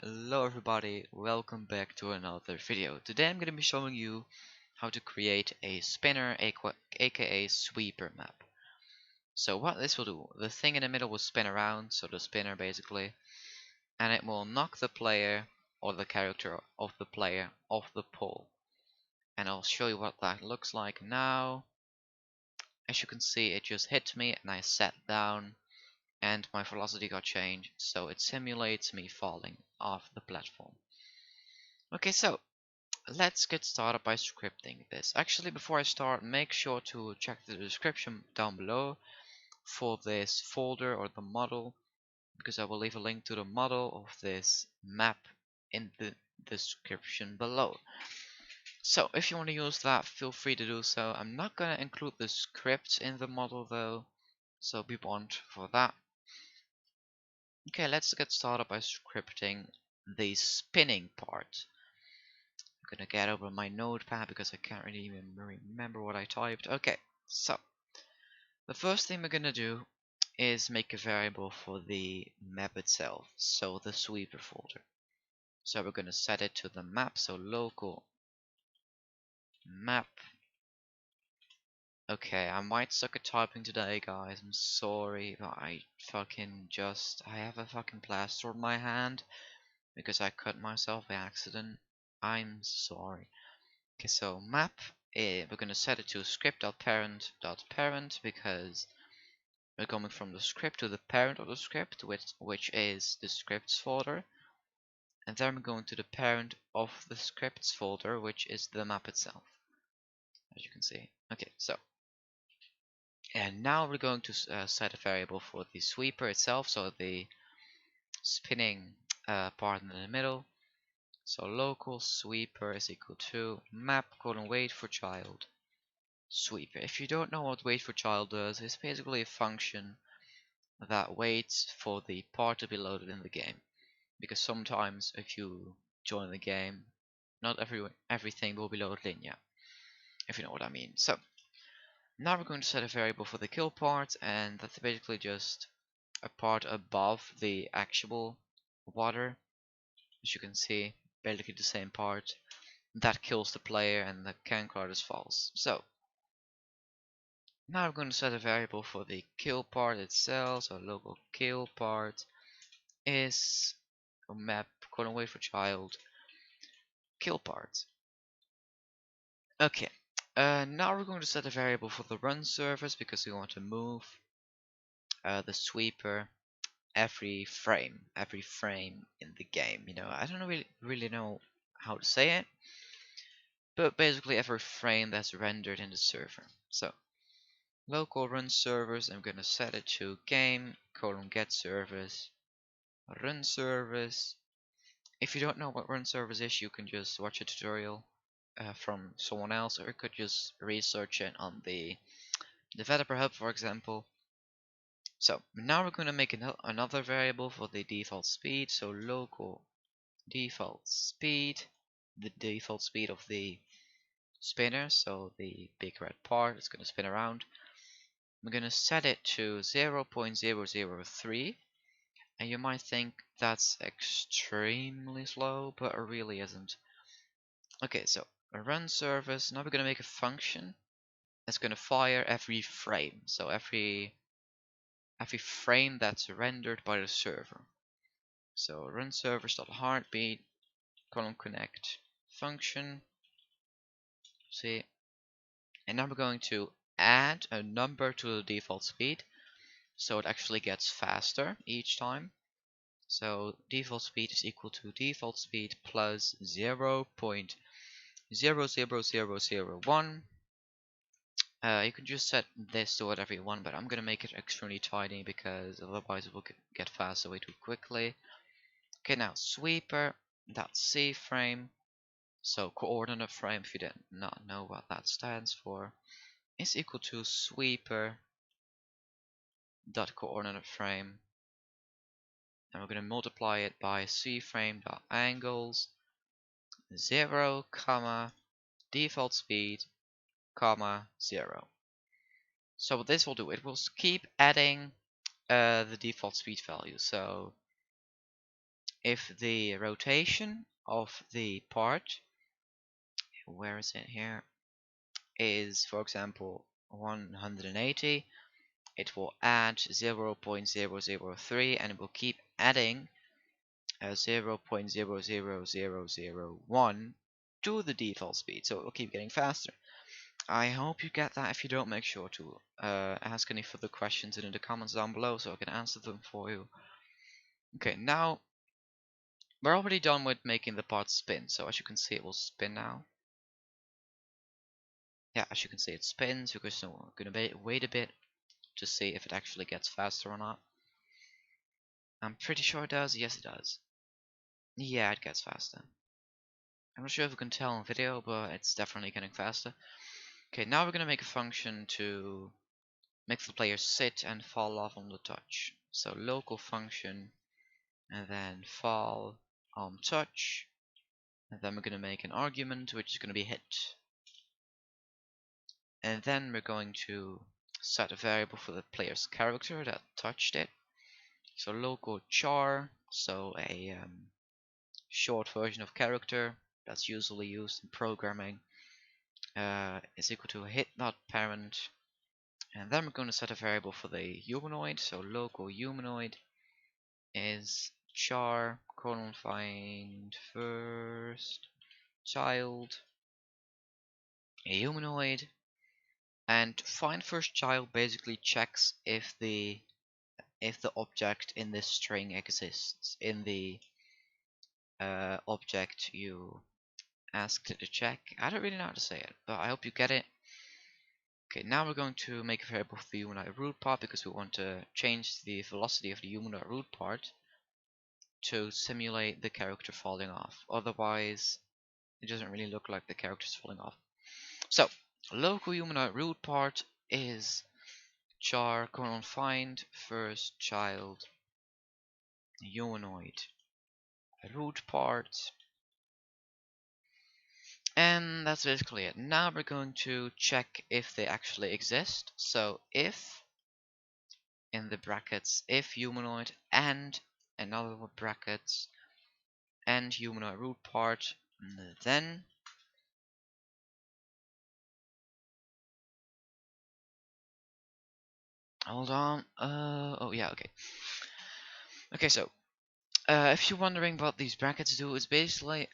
Hello everybody, welcome back to another video. Today I'm going to be showing you how to create a spinner aka sweeper map. So what this will do, the thing in the middle will spin around, so the spinner basically, and it will knock the player or the character of the player off the pole. And I'll show you what that looks like now. As you can see, it just hit me and I sat down and my velocity got changed, so it simulates me falling off the platform. Okay, so let's get started by scripting this. Actually, before I start, make sure to check the description down below for this folder or the model, because I will leave a link to the model of this map in the description below. So if you want to use that, feel free to do so. I'm not going to include the scripts in the model though, so be warned for that. Okay, let's get started by scripting the spinning part. I'm gonna get over my notepad because I can't really even remember what I typed. Okay, so the first thing we're gonna do is make a variable for the map itself, so the sweeper folder. So we're gonna set it to the map, so local map. Okay, I might suck at typing today, guys. I'm sorry, but I have a fucking plaster on my hand because I cut myself by accident. I'm sorry. Okay, so map, we're going to set it to script.parent.parent because we're coming from the script to the parent of the script, which is the scripts folder. And then we're going to the parent of the scripts folder, which is the map itself, as you can see. Okay, so, and now we're going to set a variable for the sweeper itself, so the spinning part in the middle. So local sweeper is equal to map colon wait for child sweeper. If you don't know what wait for child does, it's basically a function that waits for the part to be loaded in the game. Because sometimes if you join the game, not everything will be loaded in yet, if you know what I mean. So now we're going to set a variable for the kill part, and that's basically just a part above the actual water. As you can see, basically the same part that kills the player and the can card is false. So now we're going to set a variable for the kill part itself, so local kill part is map colon wait for child kill part. Okay, now we're going to set a variable for the run surface because we want to move the sweeper every frame in the game. You know, I don't really know how to say it, but basically every frame that's rendered in the server. So local run service, I'm gonna set it to game colon get service run service. If you don't know what run service is, you can just watch a tutorial from someone else, or you could just research it on the developer hub, for example. So now we're going to make another variable for the default speed. So local default speed, the default speed of the spinner, so the big red part is going to spin around. I'm going to set it to 0.003. And you might think that's extremely slow, but it really isn't. Okay, so a run service. Now we're going to make a function that's going to fire every frame. So every frame that's rendered by the server. So run service.heartbeat colon connect function. See, and now we're going to add a number to the default speed, so it actually gets faster each time. So default speed is equal to default speed plus 0.00001. You can just set this to whatever you want, but I'm gonna make it extremely tiny because otherwise it will get faster way too quickly. Okay, now sweeper dot c frame, so coordinate frame, if you did not know what that stands for, is equal to sweeper dot coordinate frame, and we're gonna multiply it by c frame dot angles 0, comma default speed, comma 0. So what this will do, it will keep adding the default speed value. So if the rotation of the part, where is it here, is for example 180, it will add 0.0003 and it will keep adding 0.00001 to the default speed, so it will keep getting faster. I hope you get that. If you don't, make sure to ask any further questions in the comments down below so I can answer them for you. Okay, now we're already done with making the part spin, so as you can see it will spin now. Yeah, as you can see it spins. We're gonna wait a bit to see if it actually gets faster or not. I'm pretty sure it does. Yes, it does. Yeah, it gets faster. I'm not sure if you can tell in video, but it's definitely getting faster. Okay, now we're gonna make a function to make the player sit and fall off on the touch. So local function and then fall on touch, and then we're gonna make an argument which is gonna be hit. And then we're going to set a variable for the player's character that touched it. So local char, so a short version of character that's usually used in programming, is equal to hit not parent. And then we're going to set a variable for the humanoid, so local humanoid is char colon find first child a humanoid, and find first child basically checks if the object in this string exists in the object you asked it to check. I don't really know how to say it, but I hope you get it. Okay, now we're going to make a variable for the humanoid root part because we want to change the velocity of the humanoid root part to simulate the character falling off. Otherwise, it doesn't really look like the character's falling off. So, local humanoid root part is char colon find first child humanoid root part, and that's basically it. Now we're going to check if they actually exist. So if in the brackets if humanoid and another brackets and humanoid root part, then hold on. Oh yeah, okay. Okay, so if you're wondering what these brackets do, it's basically,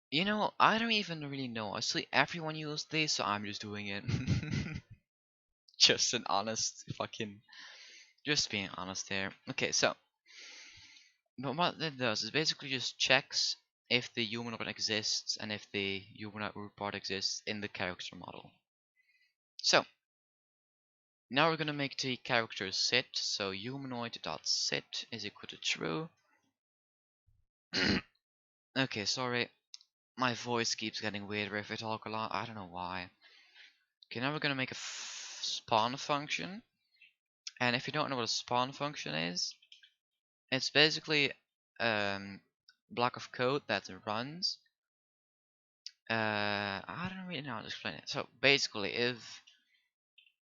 you know, I don't even really know. I see everyone use this, so I'm just doing it. Just an honest fucking, just being honest here. Okay, so, but what it does is basically just checks if the humanoid exists and if the humanoid root part exists in the character model. So, now we're gonna make the character sit, so humanoid.sit is equal to true. Okay, sorry, my voice keeps getting weirder if I talk a lot, I don't know why. Okay, now we're gonna make a spawn function, and if you don't know what a spawn function is, it's basically block of code that runs. I don't really know how to explain it. So basically, if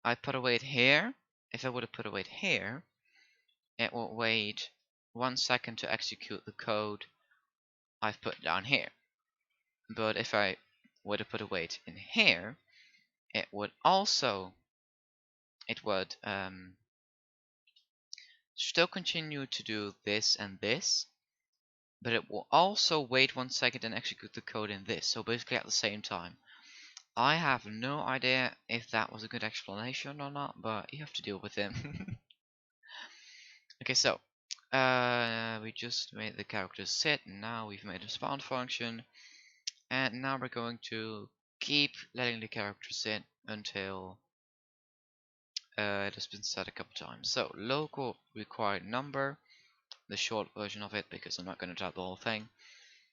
I put a weight here, if I would have put a weight here, it will wait 1 second to execute the code I've put down here. But if I would have put a weight in here, it would still continue to do this and this, but it will also wait 1 second and execute the code in this. So basically at the same time. I have no idea if that was a good explanation or not, but you have to deal with it. Okay, so we just made the character sit, and now we've made a spawn function, and now we're going to keep letting the character sit until it has been set a couple times. So local required number, the short version of it, because I'm not going to type the whole thing,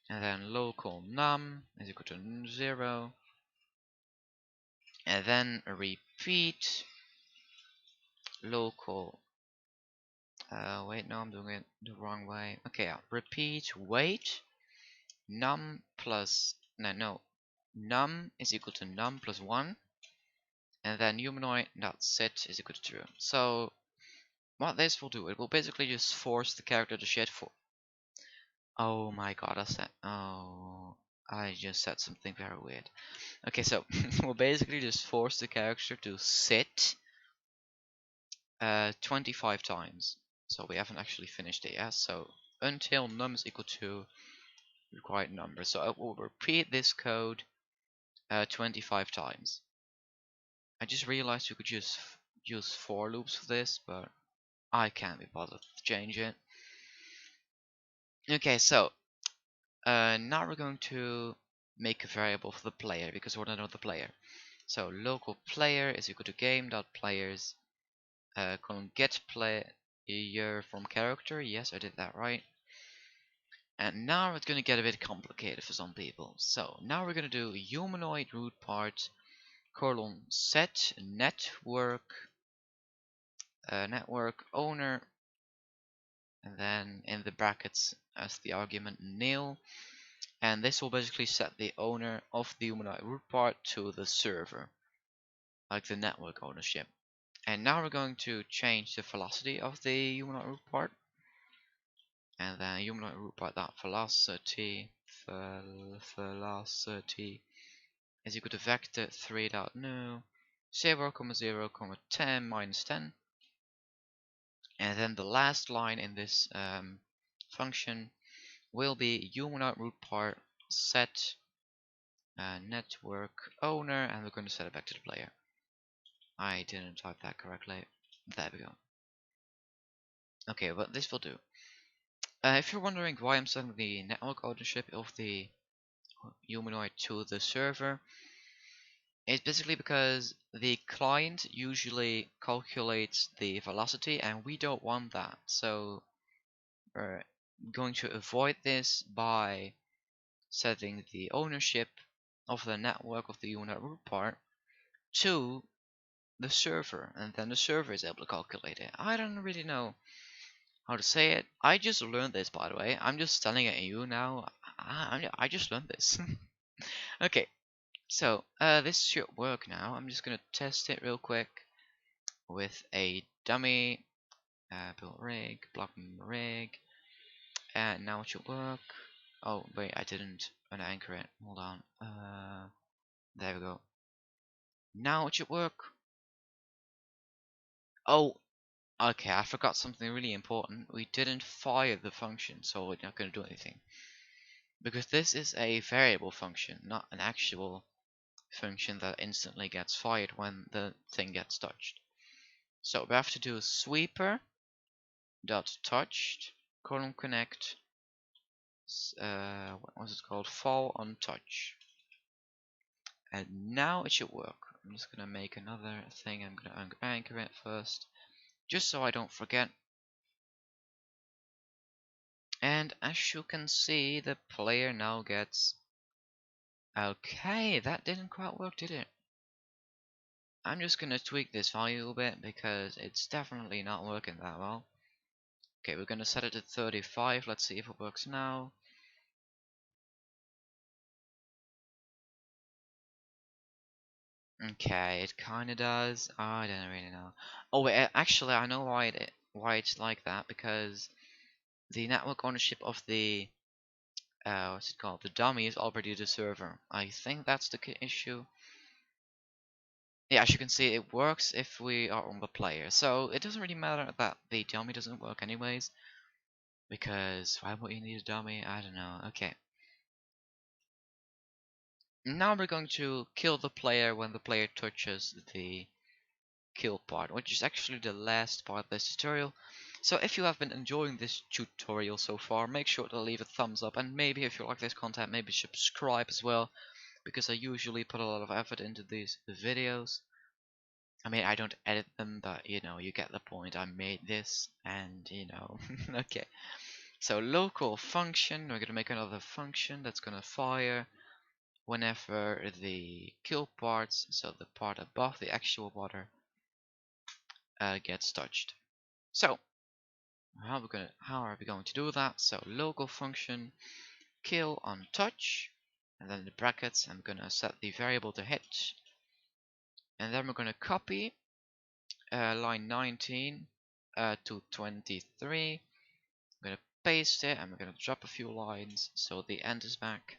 and then local num is equal to 0, and then repeat local. Wait, no, I'm doing it the wrong way. Okay, repeat wait num plus no, num is equal to num plus 1, and then humanoid dot sit is equal to true. So what this will do, it will basically just force the character to shit for Oh my god, I just said something very weird. Okay, so we'll basically just force the character to sit 25 times. So we haven't actually finished it yet. So until num is equal to required number. So I will repeat this code 25 times. I just realized we could just use for loops for this, but I can't be bothered to change it. Okay, so now we're going to make a variable for the player because we're not the player. So local player is equal to game.players colon get player from character. Yes, I did that right. And now it's going to get a bit complicated for some people. So now we're going to do humanoid root part colon set network owner, and then in the brackets as the argument nil, and this will basically set the owner of the humanoid root part to the server, like the network ownership. And now we're going to change the velocity of the humanoid root part, and then humanoid root part dot velocity velocity is equal to vector 3 dot new 0, 0, 10 minus 10. And then the last line in this function will be humanoid root part set network owner, and we're going to set it back to the player. I didn't type that correctly. There we go. Okay, but this will do. If you're wondering why I'm setting the network ownership of the humanoid to the server, it's basically because the client usually calculates the velocity and we don't want that. So we're going to avoid this by setting the ownership of the network of the humanoid root part to the server, and then the server is able to calculate it. I don't really know how to say it. I just learned this, by the way. I'm just telling it to you now. I just learned this. Okay, so this should work now. I'm just gonna test it real quick with a dummy build rig, block rig, and now it should work. Oh wait, I didn't unanchor it. Hold on. There we go. Now it should work. Oh, okay, I forgot something really important. We didn't fire the function, so we're not going to do anything. Because this is a variable function, not an actual function that instantly gets fired when the thing gets touched. So we have to do sweeper dot touched colon connect what was it called, fall on touch. And now it should work. I'm just going to make another thing. I'm going to anchor it first, just so I don't forget. And as you can see, the player now gets... Okay, that didn't quite work, did it? I'm just gonna tweak this value a bit because it's definitely not working that well. Okay, we're gonna set it to 35. Let's see if it works now. Okay, it kinda does. I don't really know. Oh wait, actually I know why it's like that, because the network ownership of the what's it called? The dummy is already the server. I think that's the issue. Yeah, as you can see, it works if we are on the player. So it doesn't really matter that the dummy doesn't work anyways. Because why would you need a dummy? I don't know. Okay. Now we're going to kill the player when the player touches the kill part, which is actually the last part of this tutorial. So if you have been enjoying this tutorial so far, make sure to leave a thumbs up, and maybe if you like this content, maybe subscribe as well, because I usually put a lot of effort into these videos. I mean, I don't edit them, but you know, you get the point. I made this, and you know, okay. So local function, we're gonna make another function that's gonna fire whenever the kill parts, so the part above the actual water, gets touched. So how are we going to do that? So local function kill on touch, and then in the brackets I'm gonna set the variable to hit, and then we're gonna copy line 19 to 23. I'm gonna paste it, and we're gonna drop a few lines so the end is back.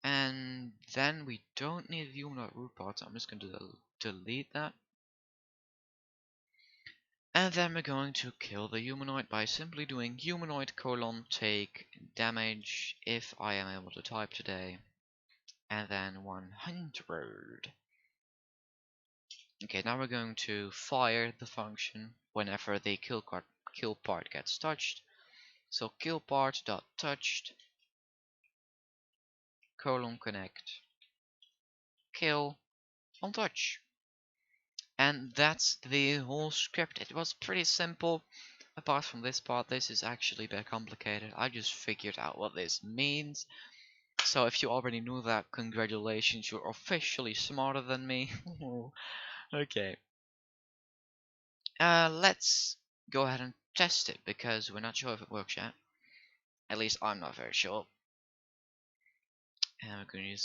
And then we don't need humanoid root part, so I'm just gonna delete that. And then we're going to kill the humanoid by simply doing humanoid : take damage if I am able to type today. And then 100. Okay, now we're going to fire the function whenever the kill part gets touched. So kill part dot touched connect kill on touch. And that's the whole script. It was pretty simple. Apart from this part, this is actually a bit complicated. I just figured out what this means. So if you already knew that, congratulations, you're officially smarter than me. Okay. Let's go ahead and test it because we're not sure if it works yet. At least I'm not very sure. And we're gonna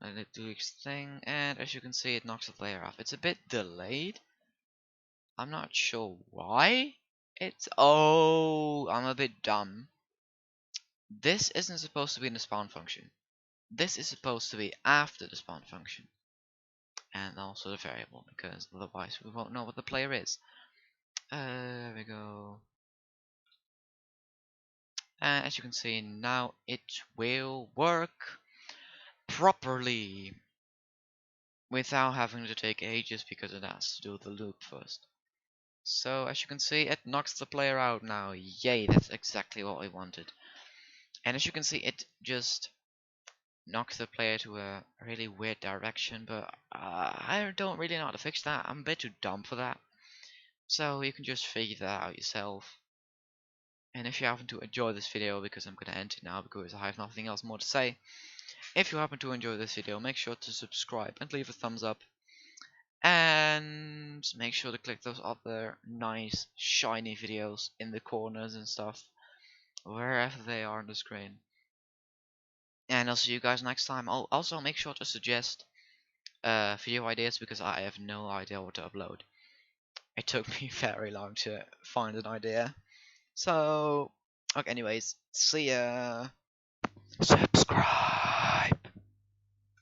let it do its thing, and as you can see, it knocks the player off. It's a bit delayed. I'm not sure why. Oh, I'm a bit dumb. This isn't supposed to be in the spawn function. This is supposed to be after the spawn function. And also the variable, because otherwise we won't know what the player is. There we go. And as you can see, now it will work properly without having to take ages because it has to do the loop first. So as you can see, it knocks the player out now. Yay, that's exactly what we wanted. And as you can see, it just knocks the player to a really weird direction, but I don't really know how to fix that. I'm a bit too dumb for that. So you can just figure that out yourself. And if you happen to enjoy this video, because I'm gonna end it now because I have nothing else more to say. If you happen to enjoy this video, make sure to subscribe and leave a thumbs up. And make sure to click those other nice shiny videos in the corners and stuff, wherever they are on the screen. And I'll see you guys next time. I'll also make sure to suggest video ideas because I have no idea what to upload. It took me very long to find an idea. So, okay, anyways, see ya. Subscribe.